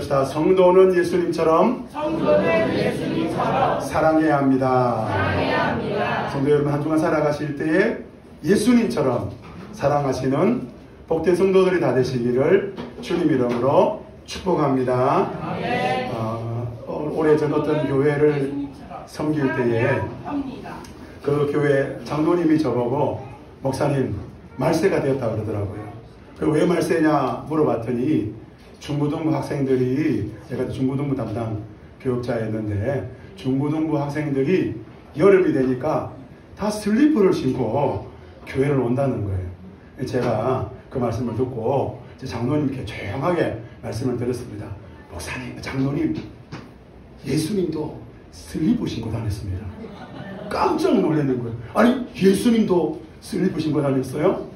성도는 예수님처럼 사랑해야 합니다. 성도 여러분, 한 주간 살아가실 때에 예수님처럼 사랑하시는 복된 성도들이 다 되시기를 주님 이름으로 축복합니다. 오래전 어떤 교회를 섬길 때에 그 교회 장로님이 저보고 목사님 말세가 되었다 그러더라고요. 왜 말세냐 물어봤더니 중고등부 학생들이, 제가 중고등부 담당 교육자였는데 중고등부 학생들이 여름이 되니까 다 슬리퍼를 신고 교회를 온다는 거예요. 제가 그 말씀을 듣고 장로님께 조용하게 말씀을 드렸습니다. 목사님, 장로님, 예수님도 슬리퍼 신고 다녔습니다. 깜짝 놀라는 거예요. 아니, 예수님도 슬리퍼 신고 다녔어요?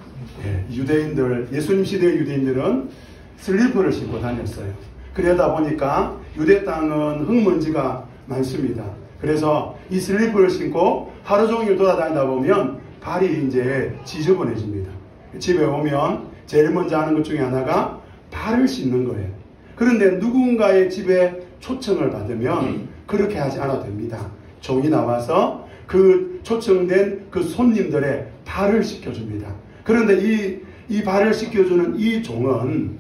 네, 유대인들, 예수님 시대의 유대인들은 슬리퍼를 신고 다녔어요. 그러다 보니까 유대 땅은 흙먼지가 많습니다. 그래서 이 슬리퍼를 신고 하루 종일 돌아다니다 보면 발이 이제 지저분해집니다. 집에 오면 제일 먼저 하는 것 중에 하나가 발을 씻는 거예요. 그런데 누군가의 집에 초청을 받으면 그렇게 하지 않아도 됩니다. 종이 나와서 그 초청된 그 손님들의 발을 씻겨줍니다. 그런데 이 발을 씻겨주는 이 종은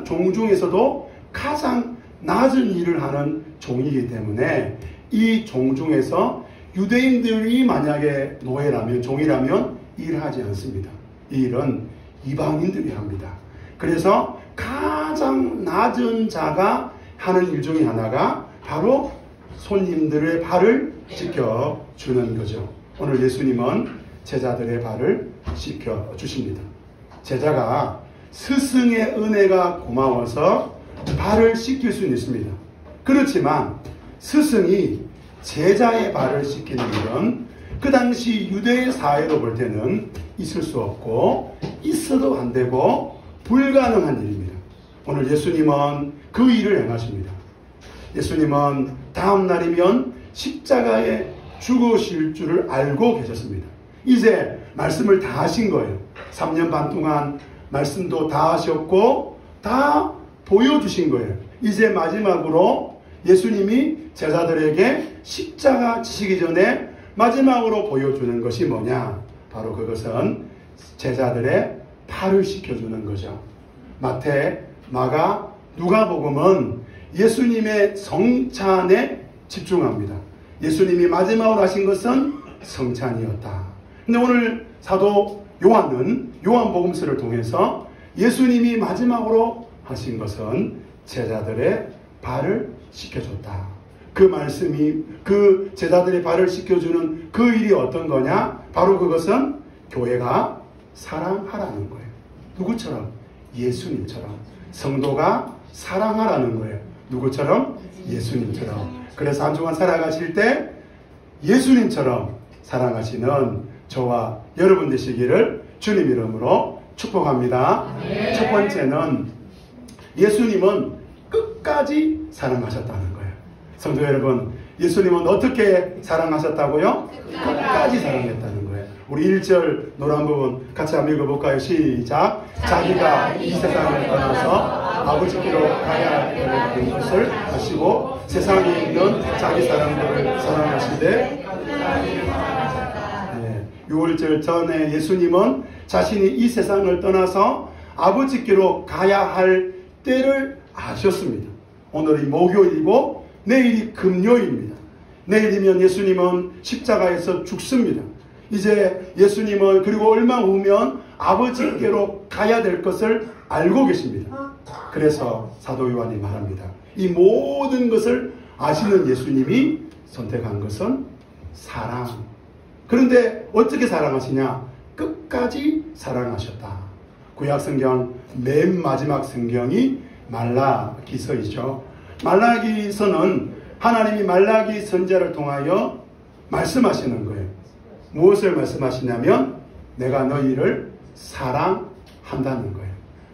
종 중에서도 가장 낮은 일을 하는 종이기 때문에 이 종 중에서 유대인들이 만약에 노예라면, 종이라면 일을 하지 않습니다. 이 일은 이방인들이 합니다. 그래서 가장 낮은 자가 하는 일 중에 하나가 바로 손님들의 발을 씻겨주는 거죠. 오늘 예수님은 제자들의 발을 씻겨주십니다. 제자가 스승의 은혜가 고마워서 발을 씻길 수는 있습니다. 그렇지만 스승이 제자의 발을 씻기는 일은 그 당시 유대의 사회로 볼 때는 있을 수 없고 있어도 안 되고 불가능한 일입니다. 오늘 예수님은 그 일을 행하십니다. 예수님은 다음 날이면 십자가에 죽으실 줄을 알고 계셨습니다. 이제 말씀을 다 하신 거예요. 3년 반 동안 말씀도 다 하셨고 다 보여주신 거예요. 이제 마지막으로 예수님이 제자들에게 십자가 지시기 전에 마지막으로 보여주는 것이 뭐냐? 바로 그것은 제자들의 발을 씻겨주는 거죠. 마태, 마가, 누가복음은 예수님의 성찬에 집중합니다. 예수님이 마지막으로 하신 것은 성찬이었다. 근데 오늘 사도 요한은 요한복음서를 통해서 예수님이 마지막으로 하신 것은 제자들의 발을 씻겨줬다. 그 말씀이 그 제자들의 발을 씻겨주는 그 일이 어떤 거냐? 바로 그것은 교회가 사랑하라는 거예요. 누구처럼? 예수님처럼. 성도가 사랑하라는 거예요. 누구처럼? 예수님처럼. 그래서 한 주간 살아가실 때 예수님처럼 사랑하시는 저와 여러분 되시기를 주님 이름으로 축복합니다. 네. 첫 번째는 예수님은 끝까지 사랑하셨다는 거예요. 성도 여러분, 예수님은 어떻게 사랑하셨다고요? 끝까지 사랑했다는 거예요. 우리 1절 노래 부분 같이 한번 읽어볼까요? 시작. 자기가 이 세상을 떠나서 아버지께로 가야 할 것을 하시고 세상에 있는 자기 사람들을 사랑하시되 6월절 전에 예수님은 자신이 이 세상을 떠나서 아버지께로 가야 할 때를 아셨습니다. 오늘이 목요일이고 내일이 금요일입니다. 내일이면 예수님은 십자가에서 죽습니다. 이제 예수님은 그리고 얼마 후면 아버지께로 가야 될 것을 알고 계십니다. 그래서 사도 요한이 말합니다. 이 모든 것을 아시는 예수님이 선택한 것은 사랑. 그런데 어떻게 사랑하시냐? 끝까지 사랑하셨다. 구약성경 맨 마지막 성경이 말라기서이죠. 말라기서는 하나님이 말라기 선지자를 통하여 말씀하시는 거예요. 무엇을 말씀하시냐면 내가 너희를 사랑한다는 거예요.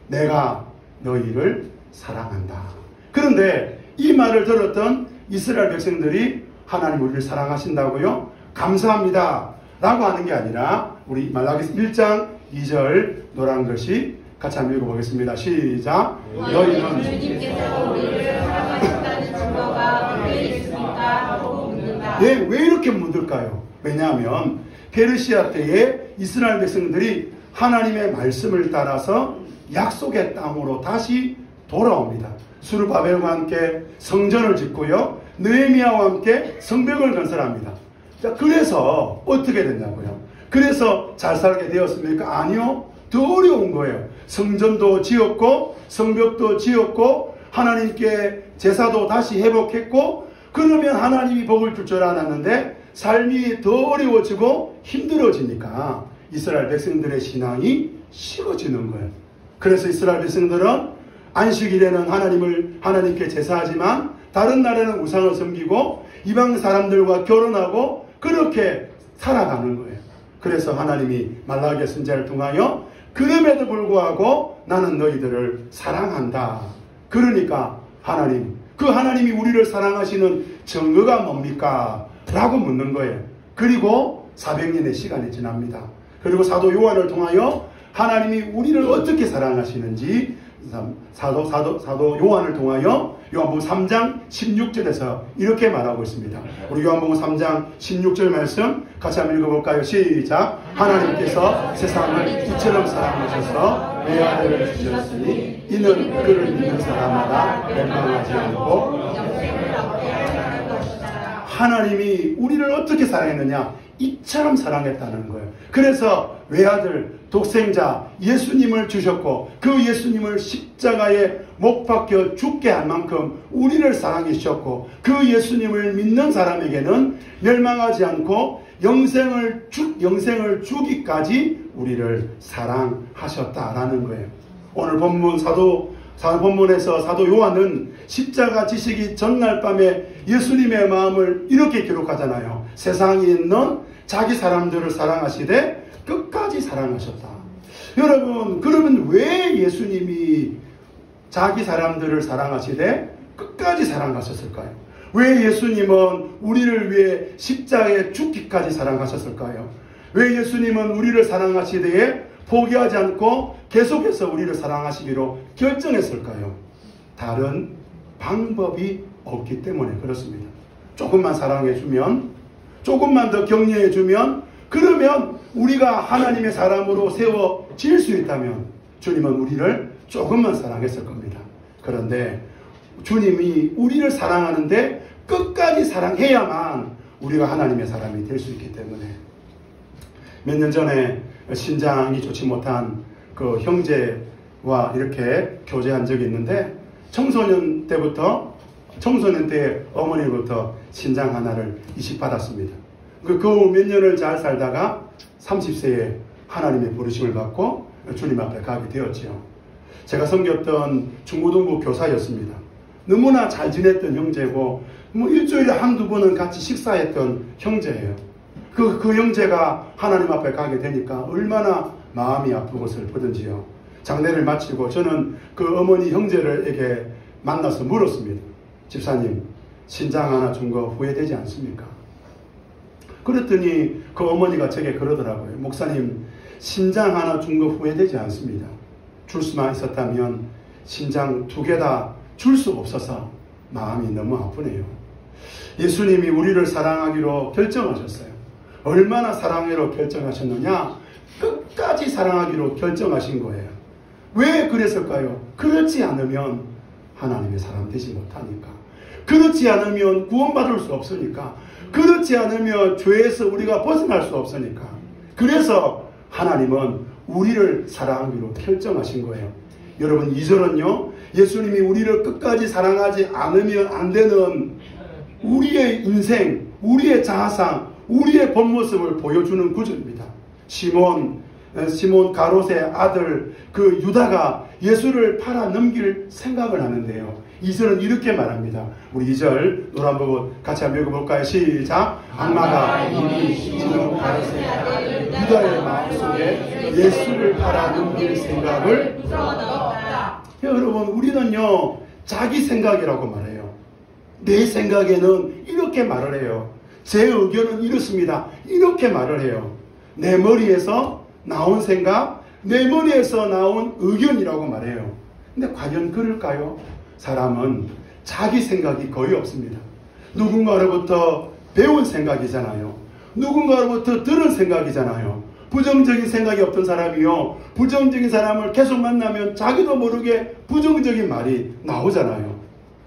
내가 너희를 사랑한다. 그런데 이 말을 들었던 이스라엘 백성들이 하나님 우리를 사랑하신다고요? 감사합니다 라고 하는 게 아니라 우리 말라기서 1장 2절 노란 것이 같이 한번 읽어보겠습니다. 시작. 너희는 주님께서 우리를 사랑하신다는 증거가 어디에 있습니까? 하고 묻는다. 네, 왜 이렇게 묻을까요? 왜냐하면 페르시아 때에 이스라엘 백성들이 하나님의 말씀을 따라서 약속의 땅으로 다시 돌아옵니다. 스룹바벨과 함께 성전을 짓고요, 느헤미야와 함께 성벽을 건설합니다. 자, 그래서 어떻게 됐냐고요? 그래서 잘 살게 되었습니까? 아니요. 더 어려운 거예요. 성전도 지었고 성벽도 지었고 하나님께 제사도 다시 회복했고, 그러면 하나님이 복을 줄 줄 알았는데 삶이 더 어려워지고 힘들어지니까 이스라엘 백성들의 신앙이 식어지는 거예요. 그래서 이스라엘 백성들은 안식일에는 하나님께 제사하지만 다른 날에는 우상을 섬기고 이방 사람들과 결혼하고 그렇게 살아가는 거예요. 그래서 하나님이 말라기야 선지자를 통하여 그럼에도 불구하고 나는 너희들을 사랑한다. 그러니까 하나님이 우리를 사랑하시는 증거가 뭡니까? 라고 묻는 거예요. 그리고 400년의 시간이 지납니다. 그리고 사도 요한을 통하여 하나님이 우리를 어떻게 사랑하시는지 사도 요한을 통하여 요한복음 3장 16절에서 이렇게 말하고 있습니다. 우리 요한복음 3장 16절 말씀 같이 한번 읽어볼까요? 시작. 하나님께서 세상을 이처럼 사랑하셔서 내 아들을 주셨으니 이는 그를 믿는 사람마다 멸망하지 않고 하나님이 우리를 어떻게 사랑했느냐? 이처럼 사랑했다는 거예요. 그래서 외아들, 독생자 예수님을 주셨고 그 예수님을 십자가에 못 박혀 죽게 할 만큼 우리를 사랑해 주셨고 그 예수님을 믿는 사람에게는 멸망하지 않고 영생을 주기까지 우리를 사랑하셨다라는 거예요. 오늘 본문에서 사도 요한은 십자가 지시기 전날 밤에 예수님의 마음을 이렇게 기록하잖아요. 세상에 있는 자기 사람들을 사랑하시되 끝까지 사랑하셨다. 여러분, 그러면 왜 예수님이 자기 사람들을 사랑하시되 끝까지 사랑하셨을까요? 왜 예수님은 우리를 위해 십자가에 죽기까지 사랑하셨을까요? 왜 예수님은 우리를 사랑하시되 포기하지 않고 계속해서 우리를 사랑하시기로 결정했을까요? 다른 방법이 없기 때문에 그렇습니다. 조금만 사랑해주면, 조금만 더 격려해주면, 그러면 우리가 하나님의 사람으로 세워질 수 있다면 주님은 우리를 조금만 사랑했을 겁니다. 그런데 주님이 우리를 사랑하는데 끝까지 사랑해야만 우리가 하나님의 사람이 될 수 있기 때문에 몇 년 전에 신장이 좋지 못한 그 형제와 이렇게 교제한 적이 있는데 청소년 때 어머니로부터 신장 하나를 이식받았습니다. 그 몇 년을 잘 살다가 30세에 하나님의 부르심을 받고 주님 앞에 가게 되었지요. 제가 섬겼던 중고등부 교사였습니다. 너무나 잘 지냈던 형제고 일주일에 한두 번은 같이 식사했던 형제예요. 그 형제가 하나님 앞에 가게 되니까 얼마나 마음이 아프고 슬프던지요. 장례를 마치고 저는 그 어머니 형제에게 만나서 물었습니다. 집사님, 신장 하나 준 거 후회되지 않습니까? 그랬더니 그 어머니가 제게 그러더라고요. 목사님, 신장 하나 준 거 후회되지 않습니다. 줄 수만 있었다면 신장 2개 다 줄 수 없어서 마음이 너무 아프네요. 예수님이 우리를 사랑하기로 결정하셨어요. 얼마나 사랑하기로 결정하셨느냐? 끝까지 사랑하기로 결정하신 거예요. 왜 그랬을까요? 그렇지 않으면 하나님의 사람 되지 못하니까. 그렇지 않으면 구원받을 수 없으니까. 그렇지 않으면 죄에서 우리가 벗어날 수 없으니까. 그래서 하나님은 우리를 사랑하기로 결정하신 거예요. 여러분, 2절은요, 예수님이 우리를 끝까지 사랑하지 않으면 안 되는 우리의 인생, 우리의 자아상, 우리의 본 모습을 보여주는 구절입니다. 시몬 가롯의 아들 그 유다가 예수를 팔아 넘길 생각을 하는데요. 2절은 이렇게 말합니다. 우리 2절 노란 부분 같이 한번 읽어볼까요? 시작. 악마가 이미 시몬 가롯의 아들 유다의 마음속에 예수를 팔아 넘길 생각을 넣었다. 여러분, 우리는요 자기 생각이라고 말해요. 내 생각에는 이렇게 말을 해요. 제 의견은 이렇습니다. 이렇게 말을 해요. 내 머리에서 나온 생각, 내 머리에서 나온 의견이라고 말해요. 근데 과연 그럴까요? 사람은 자기 생각이 거의 없습니다. 누군가로부터 배운 생각이잖아요. 누군가로부터 들은 생각이잖아요. 부정적인 생각이 없던 사람이요, 부정적인 사람을 계속 만나면 자기도 모르게 부정적인 말이 나오잖아요.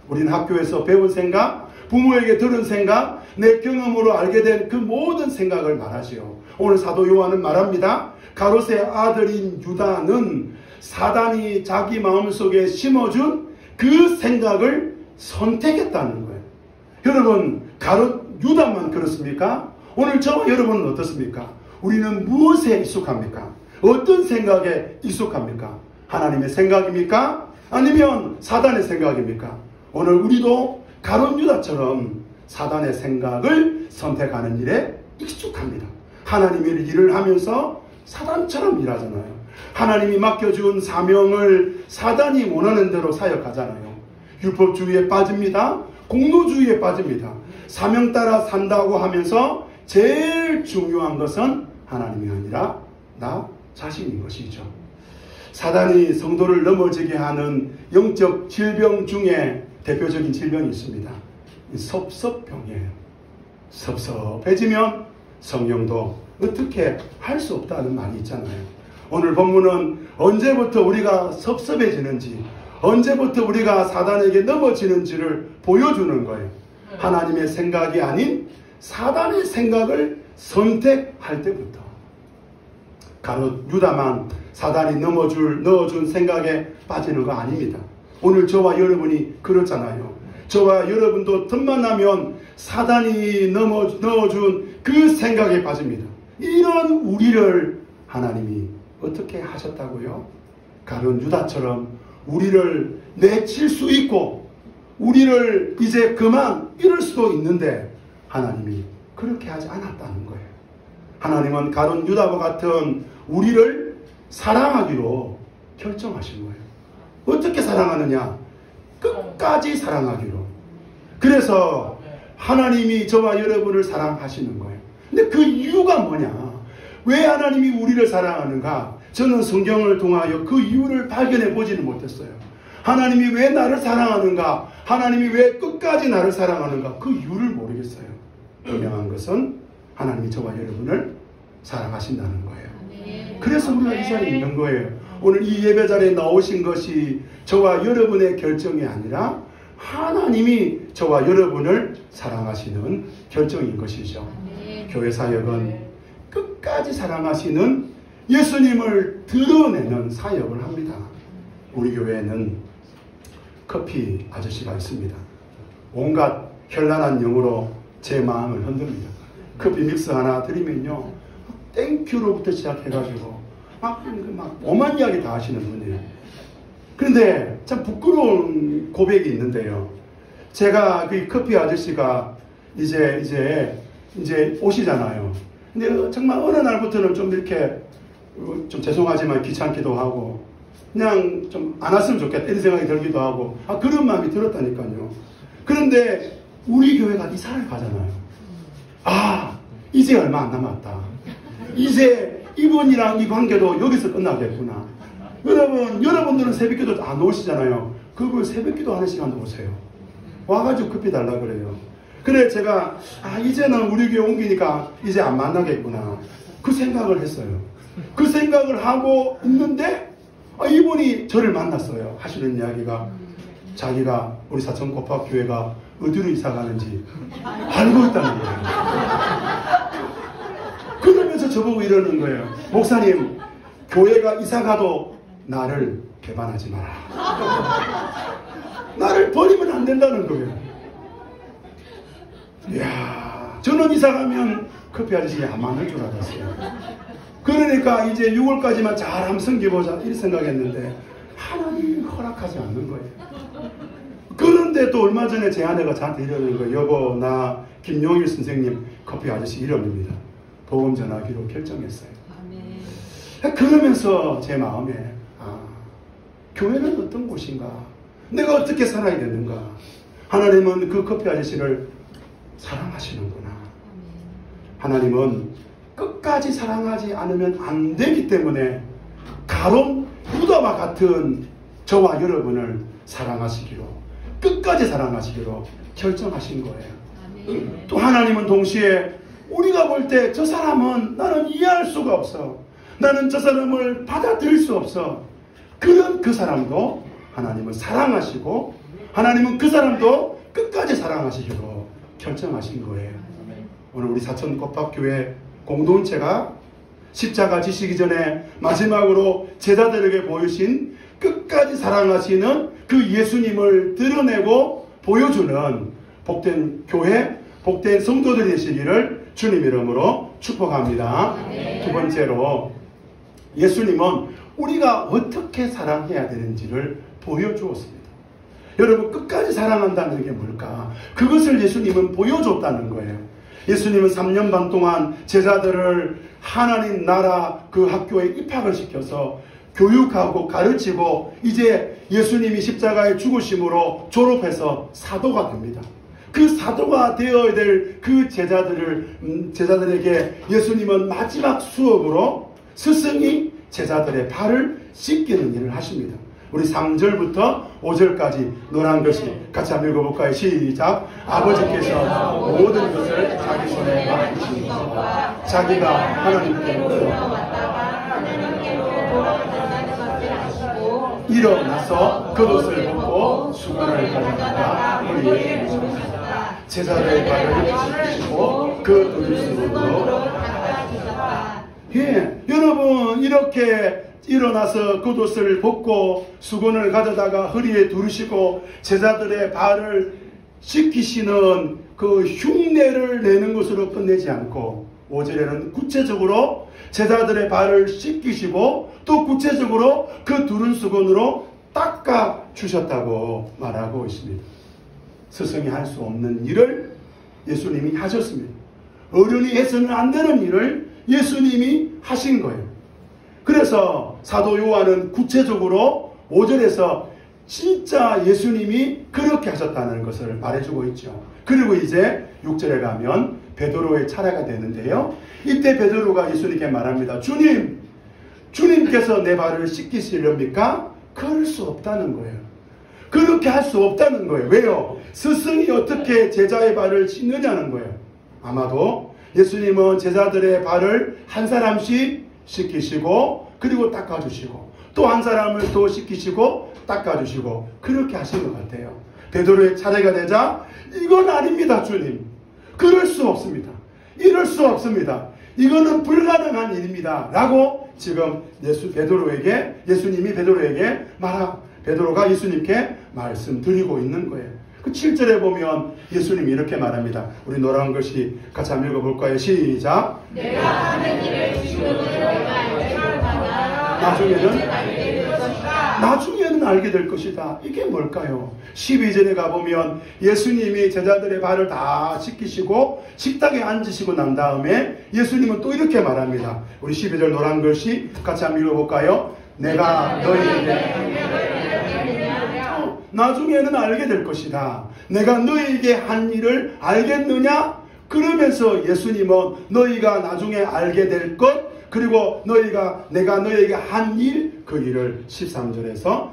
우리는 학교에서 배운 생각, 부모에게 들은 생각, 내 경험으로 알게 된 그 모든 생각을 말하지요. 오늘 사도 요한은 말합니다. 가롯의 아들인 유다는 사단이 자기 마음속에 심어준 그 생각을 선택했다는 거예요. 여러분, 가롯 유다만 그렇습니까? 오늘 저와 여러분은 어떻습니까? 우리는 무엇에 익숙합니까? 어떤 생각에 익숙합니까? 하나님의 생각입니까? 아니면 사단의 생각입니까? 오늘 우리도 가롯 유다처럼 사단의 생각을 선택하는 일에 익숙합니다. 하나님의 일을 하면서 사단처럼 일하잖아요. 하나님이 맡겨준 사명을 사단이 원하는 대로 사역하잖아요. 율법주의에 빠집니다. 공로주의에 빠집니다. 사명 따라 산다고 하면서 제일 중요한 것은 하나님이 아니라 나 자신인 것이죠. 사단이 성도를 넘어지게 하는 영적 질병 중에 대표적인 질병이 있습니다. 섭섭병이에요. 섭섭해지면 성령도 어떻게 할 수 없다는 말이 있잖아요. 오늘 본문은 언제부터 우리가 섭섭해지는지, 언제부터 우리가 사단에게 넘어지는지를 보여주는 거예요. 하나님의 생각이 아닌 사단의 생각을 선택할 때부터. 가롯 유다만 사단이 넣어준 생각에 빠지는 거 아닙니다. 오늘 저와 여러분이 그렇잖아요. 저와 여러분도 틈만 나면 사단이 넣어준 그 생각에 빠집니다. 이런 우리를 하나님이 어떻게 하셨다고요? 가룟 유다처럼 우리를 내칠 수 있고 우리를 이제 그만 이럴 수도 있는데 하나님이 그렇게 하지 않았다는 거예요. 하나님은 가룟 유다와 같은 우리를 사랑하기로 결정하신 거예요. 어떻게 사랑하느냐? 끝까지 사랑하기로. 그래서 하나님이 저와 여러분을 사랑하시는 거예요. 근데 그 이유가 뭐냐? 왜 하나님이 우리를 사랑하는가? 저는 성경을 통하여 그 이유를 발견해 보지는 못했어요. 하나님이 왜 나를 사랑하는가? 하나님이 왜 끝까지 나를 사랑하는가? 그 이유를 모르겠어요. 분명한 것은 하나님이 저와 여러분을 사랑하신다는 거예요. 그래서 우리가 이 자리에 있는 거예요. 오늘 이 예배 자리에 나오신 것이 저와 여러분의 결정이 아니라 하나님이 저와 여러분을 사랑하시는 결정인 것이죠. 교회 사역은 끝까지 사랑하시는 예수님을 드러내는 사역을 합니다. 우리 교회에는 커피 아저씨가 있습니다. 온갖 현란한 영어로 제 마음을 흔듭니다. 커피 믹스 하나 드리면요, 땡큐로부터 시작해가지고 막 오만 이야기 다 하시는 분이에요. 그런데 참 부끄러운 고백이 있는데요. 제가 그 커피 아저씨가 이제 오시잖아요. 근데 정말 어느 날부터는 좀 이렇게 좀 죄송하지만 귀찮기도 하고 그냥 좀 안 왔으면 좋겠다 이런 생각이 들기도 하고 그런 마음이 들었다니까요. 그런데 우리 교회가 이사를 가잖아요. 이제 얼마 안 남았다. 이제 이분이랑 이 관계도 여기서 끝나겠구나. 여러분들은 새벽기도 안 오시잖아요. 그걸 새벽기도 하는 시간도 오세요. 와가지고 커피 달라 그래요. 그래 제가 이제는 우리 교회 옮기니까 이제 안 만나겠구나. 그 생각을 했어요. 그 생각을 하고 있는데 이분이 저를 만났어요. 하시는 이야기가 자기가 우리 사천 고팍교회가 어디로 이사 가는지 알고 있다는 거예요. 그러면서 저보고 이러는 거예요. 목사님, 교회가 이사 가도 나를 배반하지 마라. 나를 버리면 안 된다는 거예요. 이야, 저는 이사 가면 커피 아저씨 안 만날 줄 알았어요. 그러니까 이제 6월까지만 잘 한번 섬겨보자 이렇게 생각했는데 하나님이 허락하지 않는 거예요. 그런데 또 얼마 전에 제 아내가 저한테 이러는 거예요. 여보, 나 김용일 선생님 커피 아저씨 이름입니다. 복음 전하기로 결정했어요. 그러면서 제 마음에 교회는 어떤 곳인가? 내가 어떻게 살아야 되는가? 하나님은 그 커피 아저씨를 사랑하시는구나. 하나님은 끝까지 사랑하지 않으면 안 되기 때문에 가론 유다와 같은 저와 여러분을 사랑하시기로, 끝까지 사랑하시기로 결정하신 거예요. 또 하나님은 동시에 우리가 볼 때 저 사람은 나는 이해할 수가 없어, 나는 저 사람을 받아들일 수 없어, 그런 그 사람도 하나님은 사랑하시고 하나님은 그 사람도 끝까지 사랑하시기로 결정하신 거예요. 오늘 우리 사천 꽃밥교회 공동체가 십자가 지시기 전에 마지막으로 제자들에게 보여신 끝까지 사랑하시는 그 예수님을 드러내고 보여주는 복된 교회, 복된 성도들이 되시기를 주님 이름으로 축복합니다. 두 번째로, 예수님은 우리가 어떻게 사랑해야 되는지를 보여주었습니다. 여러분, 끝까지 사랑한다는 게 뭘까? 그것을 예수님은 보여줬다는 거예요. 예수님은 3년 반 동안 제자들을 하나님 나라 그 학교에 입학을 시켜서 교육하고 가르치고, 이제 예수님이 십자가에 죽으심으로 졸업해서 사도가 됩니다. 그 사도가 되어야 될 그 제자들에게 예수님은 마지막 수업으로 스승이 제자들의 발을 씻기는 일을 하십니다. 우리 3절부터 5절까지 노란 글씨 같이 한번 읽어볼까요? 시작. 아버지께서 모든 것을 자기 손에 맡기신 것과 자기가 하나님께로 일어나서 겉옷을 벗고 수건을 가져다가 허리에 묶으셨다. 제자들의 발을 씻기시고 그 두리수건으로 닦아주셨다. 예, 여러분, 이렇게 일어나서 겉옷을 벗고 수건을 가져다가 허리에 두르시고 제자들의 발을 씻기시는 그 흉내를 내는 것으로 끝내지 않고 5절에는 구체적으로 제자들의 발을 씻기시고 또 구체적으로 그 두른 수건으로 닦아 주셨다고 말하고 있습니다. 스승이 할 수 없는 일을 예수님이 하셨습니다. 어른이 해서는 안 되는 일을 예수님이 하신 거예요. 그래서 사도 요한은 구체적으로 5절에서 진짜 예수님이 그렇게 하셨다는 것을 말해주고 있죠. 그리고 이제 6절에 가면 베드로의 차례가 되는데요. 이때 베드로가 예수님께 말합니다. 주님께서 내 발을 씻기시렵니까? 그럴 수 없다는 거예요. 그렇게 할 수 없다는 거예요. 왜요? 스승이 어떻게 제자의 발을 씻느냐는 거예요. 아마도 예수님은 제자들의 발을 한 사람씩 씻기시고 그리고 닦아주시고 또 한 사람을 또 씻기시고 닦아주시고 그렇게 하신 것 같아요. 베드로의 차례가 되자 이건 아닙니다, 주님. 그럴 수 없습니다. 이럴 수 없습니다. 이거는 불가능한 일입니다. 라고 지금 예수님이 베드로에게 베드로가 예수님께 말씀드리고 있는 거예요. 그 7절에 보면 예수님이 이렇게 말합니다. 우리 노란 글씨 같이 한번 읽어볼까요? 시작. 내가 하는 일을 지금은 너희가 알지 못하나 나중에는 알게 될 것이다. 이게 뭘까요? 12절에 가보면 예수님이 제자들의 발을 다 씻기시고 식탁에 앉으시고 난 다음에 예수님은 또 이렇게 말합니다. 우리 12절 노란 글씨 같이 한번 읽어볼까요? 내가 너희에게 나중에는 알게 될 것이다. 내가 너희에게 한 일을 알겠느냐? 그러면서 예수님은 너희가 나중에 알게 될 것, 그리고 내가 너희에게 한 일, 그 일을 13절부터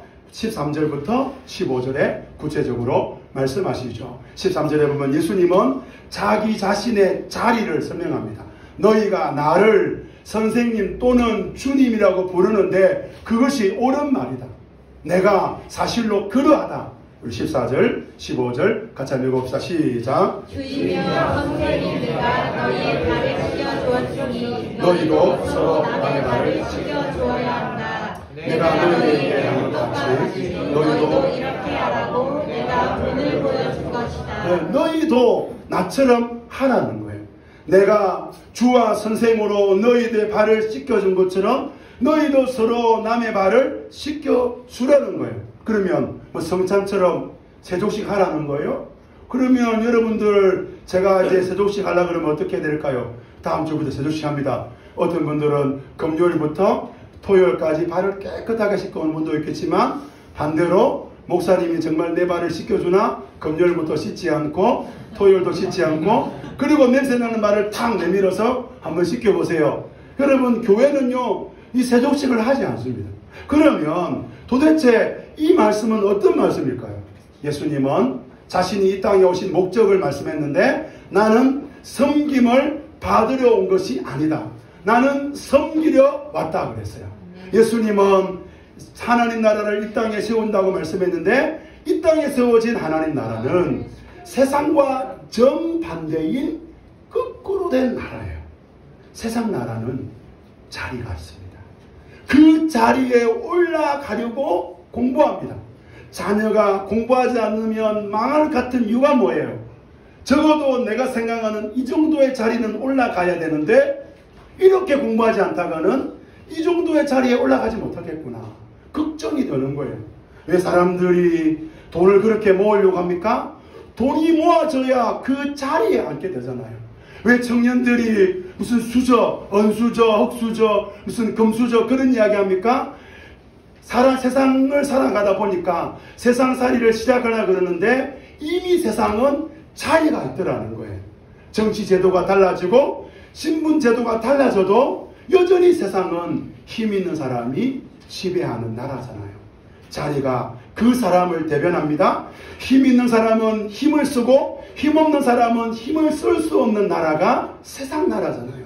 15절에 구체적으로 말씀하시죠. 13절에 보면 예수님은 자기 자신의 자리를 설명합니다. 너희가 나를 선생님 또는 주님이라고 부르는데 그것이 옳은 말이다. 내가 사실로 그러하다. 우리 14절, 15절 같이 한번 읽어봅시다. 시작. 주이며 선생님들과 너희의 발을 씻겨주었으니 너희도 서로 남의 발을 씻겨주어야 한다. 내가 너희에게 한 것 같이 너희도 이렇게 하라고 내가 본을 보여줄 것이다. 너희도 나처럼 하라는 거예요. 내가 주와 선생으로 너희들의 발을 씻겨준 것처럼 너희도 서로 남의 발을 씻겨주라는 거예요. 그러면 뭐 성찬처럼 세족식 하라는 거예요? 그러면 여러분들 제가 이제 세족식 하려고 그러면 어떻게 될까요? 다음 주부터 세족식 합니다. 어떤 분들은 금요일부터 토요일까지 발을 깨끗하게 씻고 오는 분도 있겠지만 반대로 목사님이 정말 내 발을 씻겨주나? 금요일부터 씻지 않고 토요일도 씻지 않고 그리고 냄새나는 발을 탁 내밀어서 한번 씻겨보세요. 여러분 교회는요 이 세족식을 하지 않습니다. 그러면 도대체 이 말씀은 어떤 말씀일까요? 예수님은 자신이 이 땅에 오신 목적을 말씀했는데 나는 섬김을 받으러 온 것이 아니다. 나는 섬기려 왔다 그랬어요. 예수님은 하나님 나라를 이 땅에 세운다고 말씀했는데 이 땅에 세워진 하나님 나라는 세상과 정반대인 거꾸로 된 나라예요. 세상 나라는 자리가 있습니다. 그 자리에 올라가려고 공부합니다. 자녀가 공부하지 않으면 망할 같은 이유가 뭐예요? 적어도 내가 생각하는 이 정도의 자리는 올라가야 되는데 이렇게 공부하지 않다가는 이 정도의 자리에 올라가지 못하겠구나. 걱정이 되는 거예요. 왜 사람들이 돈을 그렇게 모으려고 합니까? 돈이 모아져야 그 자리에 앉게 되잖아요. 왜 청년들이 무슨 수저, 은수저, 흑수저, 무슨 금수저 그런 이야기 합니까? 세상을 살아가다 보니까 세상살이를 시작하려 그러는데 이미 세상은 차이가 있더라는 거예요. 정치 제도가 달라지고 신분 제도가 달라져도 여전히 세상은 힘 있는 사람이 지배하는 나라잖아요. 자리가 그 사람을 대변합니다. 힘 있는 사람은 힘을 쓰고 힘 없는 사람은 힘을 쓸 수 없는 나라가 세상 나라잖아요.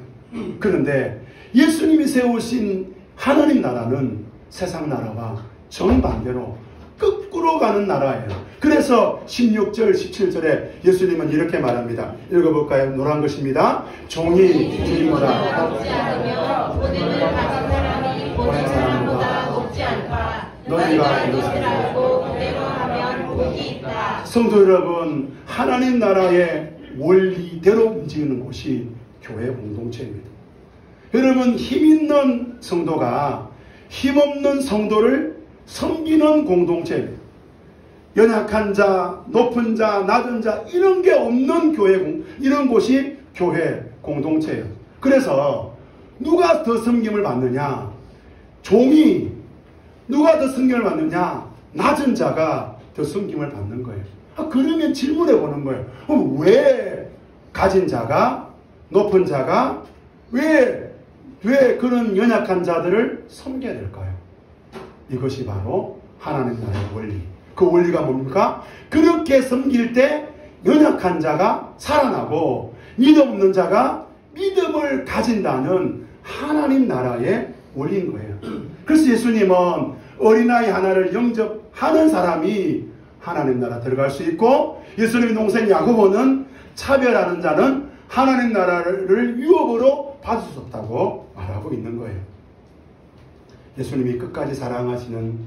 그런데 예수님이 세우신 하나님 나라는 세상 나라와 정반대로 거꾸로 가는 나라예요. 그래서 16절, 17절에 예수님은 이렇게 말합니다. 읽어볼까요? 노란 것입니다. 종이 주인보다 높지 않으며 모든 가진 사람이 보는 사람보다 높지 않다. 너희가 이것을 알고 그대로 하면 복이 있다. 성도 여러분, 하나님 나라의 원리대로 움직이는 곳이 교회 공동체입니다. 여러분, 힘 있는 성도가 힘없는 성도를 섬기는 공동체입니다. 연약한 자, 높은 자, 낮은 자 이런 게 없는 교회, 이런 곳이 교회 공동체예요. 그래서 누가 더 섬김을 받느냐? 종이 누가 더 섬김을 받느냐? 낮은 자가 더 섬김을 받는 거예요. 그러면 질문해 보는 거예요. 왜 가진 자가, 높은 자가 왜 그런 연약한 자들을 섬겨야 될까요? 이것이 바로 하나님 나라의 원리. 그 원리가 뭡니까? 그렇게 섬길 때 연약한 자가 살아나고 믿음 없는 자가 믿음을 가진다는 하나님 나라의 원리인 거예요. 그래서 예수님은 어린아이 하나를 영접하는 사람이 하나님 나라 들어갈 수 있고, 예수님의 동생 야고보는 차별하는 자는 하나님 나라를 유업으로 받을 수 없다고 말하고 있는 거예요. 예수님이 끝까지 사랑하시는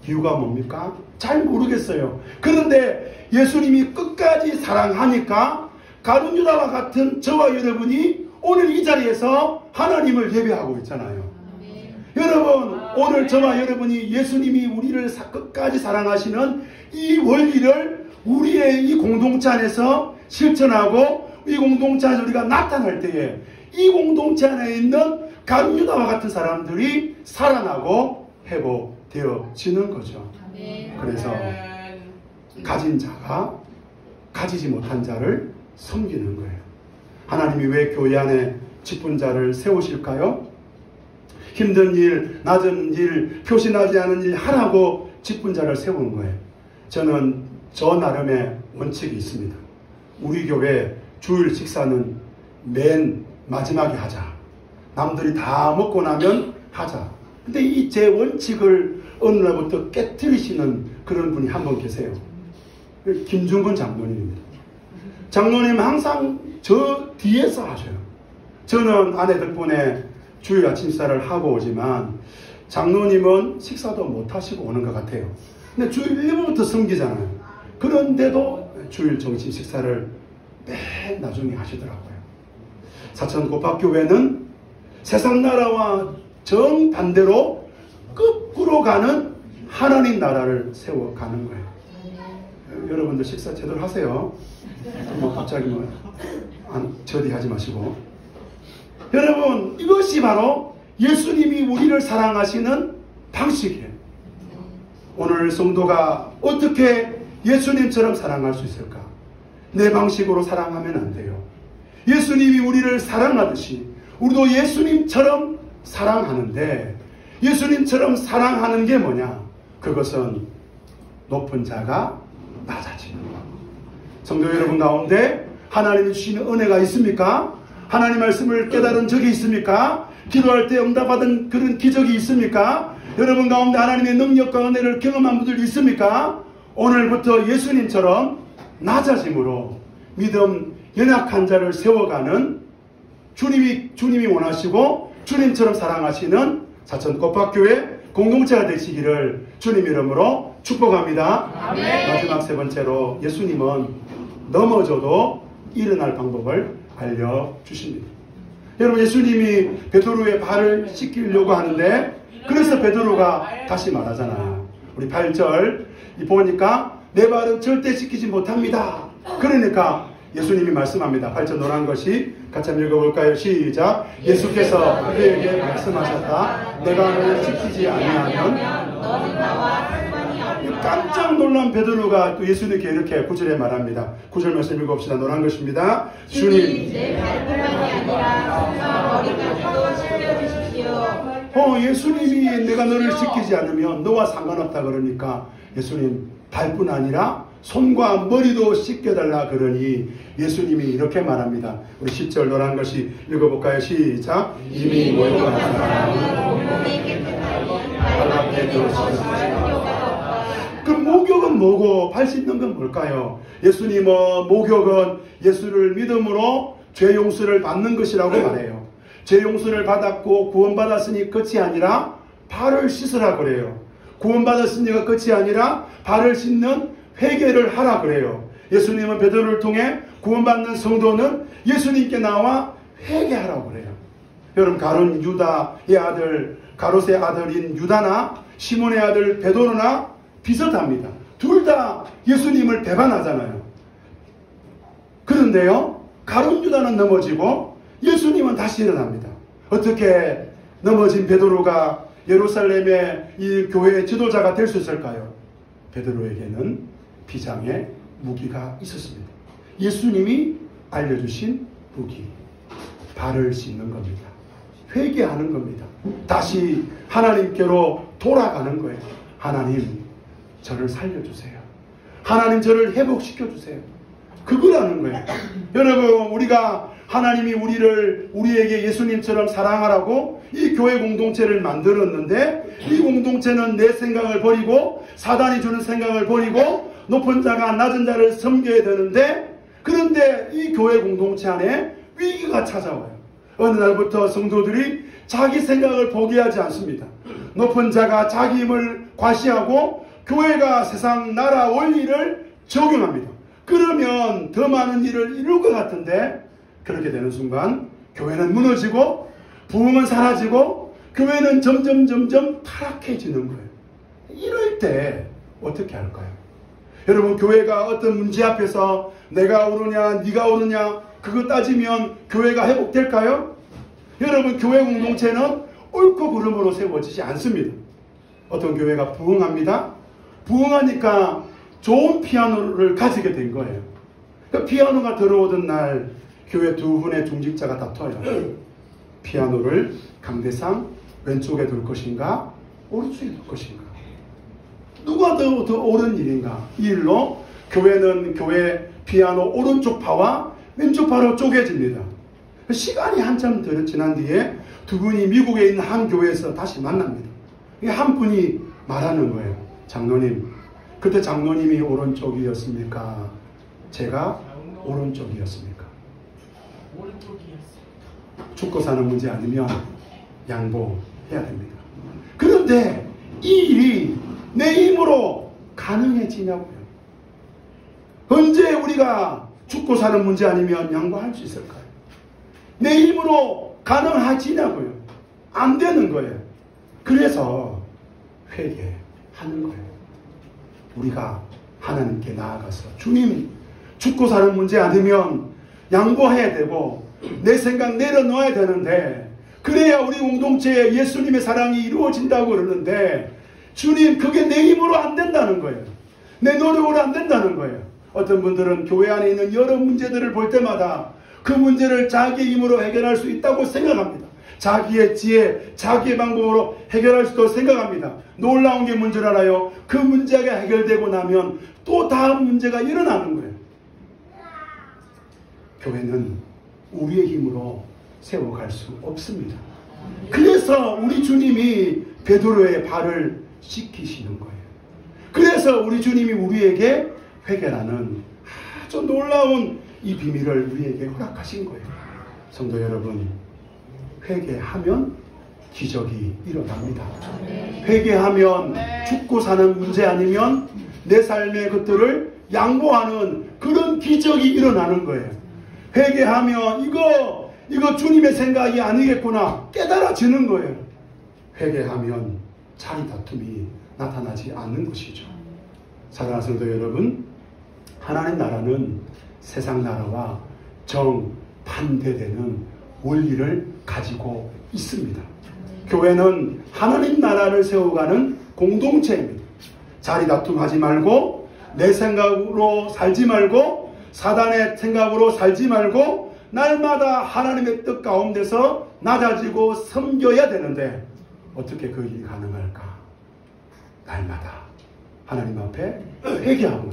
이유가 뭡니까? 잘 모르겠어요. 그런데 예수님이 끝까지 사랑하니까 가룟 유다와 같은 저와 여러분이 오늘 이 자리에서 하나님을 예배하고 있잖아요. 여러분, 오늘 저와 여러분이 예수님이 우리를 끝까지 사랑하시는 이 원리를 우리의 이 공동체 안에서 실천하고 이 공동체 안에서 우리가 나타날 때에 이 공동체 안에 있는 가룟 유다와 같은 사람들이 살아나고 회복되어지는 거죠. 그래서 가진 자가 가지지 못한 자를 섬기는 거예요. 하나님이 왜 교회 안에 직분자를 세우실까요? 힘든 일, 낮은 일, 표시나지 않은 일 하라고 직분자를 세우는 거예요. 저는 저 나름의 원칙이 있습니다. 우리 교회 주일 식사는 맨 마지막에 하자. 남들이 다 먹고 나면 하자. 근데 이 제 원칙을 어느 날부터 깨뜨리시는 그런 분이 한 분 계세요. 김중근 장로님입니다. 장로님 항상 저 뒤에서 하셔요. 저는 아내 덕분에 주일 아침 식사를 하고 오지만 장로님은 식사도 못 하시고 오는 것 같아요. 근데 주일 1부부터 섬기잖아요. 그런데도 주일 점심 식사를 맨 나중에 하시더라고요. 사천 고박교회는 세상 나라와 정반대로 거꾸로 가는 하나님 나라를 세워가는 거예요. 여러분들 식사 제대로 하세요. 갑자기 저리하지 마시고. 여러분, 이것이 바로 예수님이 우리를 사랑하시는 방식이에요. 오늘 성도가 어떻게 예수님처럼 사랑할 수 있을까? 내 방식으로 사랑하면 안 돼요. 예수님이 우리를 사랑하듯이 우리도 예수님처럼 사랑하는데, 예수님처럼 사랑하는 게 뭐냐? 그것은 높은 자가 낮아지는 것. 성도 여러분 가운데 하나님이 주시는 은혜가 있습니까? 하나님 말씀을 깨달은 적이 있습니까? 기도할 때 응답받은 그런 기적이 있습니까? 여러분 가운데 하나님의 능력과 은혜를 경험한 분들 있습니까? 오늘부터 예수님처럼 낮아짐으로 믿음 연약한 자를 세워가는 주님이 원하시고 주님처럼 사랑하시는 사천 꽃밭교회 공동체가 되시기를 주님 이름으로 축복합니다. 아멘. 마지막 세 번째로 예수님은 넘어져도 일어날 방법을 알려주십니다. 여러분, 예수님이 베드로의 발을 씻기려고 하는데 그래서 베드로가 다시 말하잖아요. 우리 8절 보니까 내 발은 절대 씻기지 못합니다. 그러니까 예수님이 말씀합니다. 8절 노란 것이 같이 한번 읽어볼까요? 시작. 예수께서 그에게 말씀하셨다. 내가 너를 씻기지 아니하면 너는 나와 상관이 없다. 깜짝 놀란 베드로가 또 예수님께 이렇게 9절에 말합니다. 9절 말씀 읽어봅시다. 노란 것입니다. 주님, 내 발뿐만이 아니라 손과 머리까지도 씻겨주십시오. 예수님이 내가 너를 씻기지 않으면 너와 상관없다 그러니까 예수님 발뿐 아니라 손과 머리도 씻겨달라 그러니 예수님이 이렇게 말합니다. 우리 10절 노란 것이 읽어볼까요? 시작. 이미 모욕한 사람은 몸이 깨끗하니 발 앞에 더 씻을 필요가 없다. 그 목욕은 뭐고 발 씻는 건 뭘까요? 예수님은 목욕은 예수를 믿음으로 죄 용서를 받는 것이라고 말해요. 죄 용서를 받았고 구원받았으니 끝이 아니라 발을 씻으라 그래요. 구원받았으니까 끝이 아니라 발을 씻는 회개를 하라 그래요. 예수님은 베드로를 통해 구원받는 성도는 예수님께 나와 회개하라고 그래요. 여러분, 가룟 유다의 아들 가롯의 아들인 유다나 시몬의 아들 베드로나 비슷합니다. 둘 다 예수님을 배반하잖아요. 그런데요, 가룟 유다는 넘어지고 예수님은 다시 일어납니다. 어떻게 넘어진 베드로가 예루살렘의 이 교회의 지도자가 될 수 있을까요? 베드로에게는 비장의 무기가 있었습니다. 예수님이 알려주신 무기, 발을 씻는 겁니다. 회개하는 겁니다. 다시 하나님께로 돌아가는 거예요. 하나님, 저를 살려주세요. 하나님, 저를 회복시켜주세요. 그거라는 거예요. 여러분, 우리가 하나님이 우리에게 예수님처럼 사랑하라고 이 교회 공동체를 만들었는데 이 공동체는 내 생각을 버리고 사단이 주는 생각을 버리고 높은 자가 낮은 자를 섬겨야 되는데, 그런데 이 교회 공동체 안에 위기가 찾아와요. 어느 날부터 성도들이 자기 생각을 포기하지 않습니다. 높은 자가 자기 힘을 과시하고 교회가 세상 나라 원리를 적용합니다. 그러면 더 많은 일을 이룰 것 같은데 그렇게 되는 순간 교회는 무너지고 부흥은 사라지고 교회는 점점 타락해지는 거예요. 이럴 때 어떻게 할까요? 여러분, 교회가 어떤 문제 앞에서 내가 오르냐 네가 오르냐 그거 따지면 교회가 회복될까요? 여러분, 교회 공동체는 옳고 그름으로 세워지지 않습니다. 어떤 교회가 부흥합니다. 부흥하니까 좋은 피아노를 가지게 된 거예요. 그 피아노가 들어오던 날 교회 두 분의 중직자가 다퉈요. 피아노를 강대상 왼쪽에 둘 것인가 오른쪽에 둘 것인가, 누가 더 옳은 일인가. 이 일로 교회는 교회 피아노 오른쪽 파와 왼쪽 파로 쪼개집니다. 시간이 한참 더 지난 뒤에 두 분이 미국에 있는 한 교회에서 다시 만납니다. 한 분이 말하는 거예요. 장로님, 그때 장로님이 오른쪽이었습니까? 제가 오른쪽이었습니까? 죽고 사는 문제 아니면 양보해야 됩니다. 그런데 이 일이 내 힘으로 가능해지냐고요. 언제 우리가 죽고 사는 문제 아니면 양보할 수 있을까요? 내 힘으로 가능하지냐고요. 안 되는 거예요. 그래서 회개하는 거예요. 우리가 하나님께 나아가서 주님, 죽고 사는 문제 아니면 양보해야 되고 내 생각 내려놓아야 되는데, 그래야 우리 공동체에 예수님의 사랑이 이루어진다고 그러는데, 주님, 그게 내 힘으로 안 된다는 거예요. 내 노력으로 안 된다는 거예요. 어떤 분들은 교회 안에 있는 여러 문제들을 볼 때마다 그 문제를 자기 힘으로 해결할 수 있다고 생각합니다. 자기의 지혜, 자기의 방법으로 해결할 수도 생각합니다. 놀라운 게 뭔지 알아요? 그 문제가 해결되고 나면 또 다음 문제가 일어나는 거예요. 교회는 우리의 힘으로 세워갈 수 없습니다. 그래서 우리 주님이 베드로의 발을 씻기시는 거예요. 그래서 우리 주님이 우리에게 회개라는 아주 놀라운 이 비밀을 우리에게 허락하신 거예요. 성도 여러분, 회개하면 기적이 일어납니다. 회개하면 죽고 사는 문제 아니면 내 삶의 것들을 양보하는 그런 기적이 일어나는 거예요. 회개하면 이거 주님의 생각이 아니겠구나 깨달아지는 거예요. 회개하면 자리 다툼이 나타나지 않는 것이죠. 사랑하는 성도 여러분, 하나님 나라는 세상 나라와 정반대되는 원리를 가지고 있습니다. 교회는 하나님 나라를 세워가는 공동체입니다. 자리 다툼하지 말고 내 생각으로 살지 말고 사단의 생각으로 살지 말고 날마다 하나님의 뜻 가운데서 낮아지고 섬겨야 되는데 어떻게 그 일이 가능할까? 날마다 하나님 앞에 회개함으로,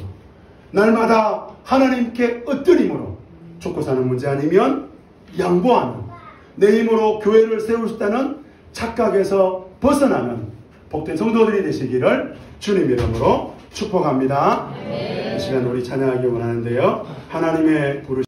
날마다 하나님께 엎드림으로, 죽고 사는 문제 아니면 양보하는, 내 힘으로 교회를 세울 수 있다는 착각에서 벗어나는 복된 성도들이 되시기를 주님 이름으로 축복합니다. 이 시간 우리 찬양하기 원하는데요. 하나님의 부르심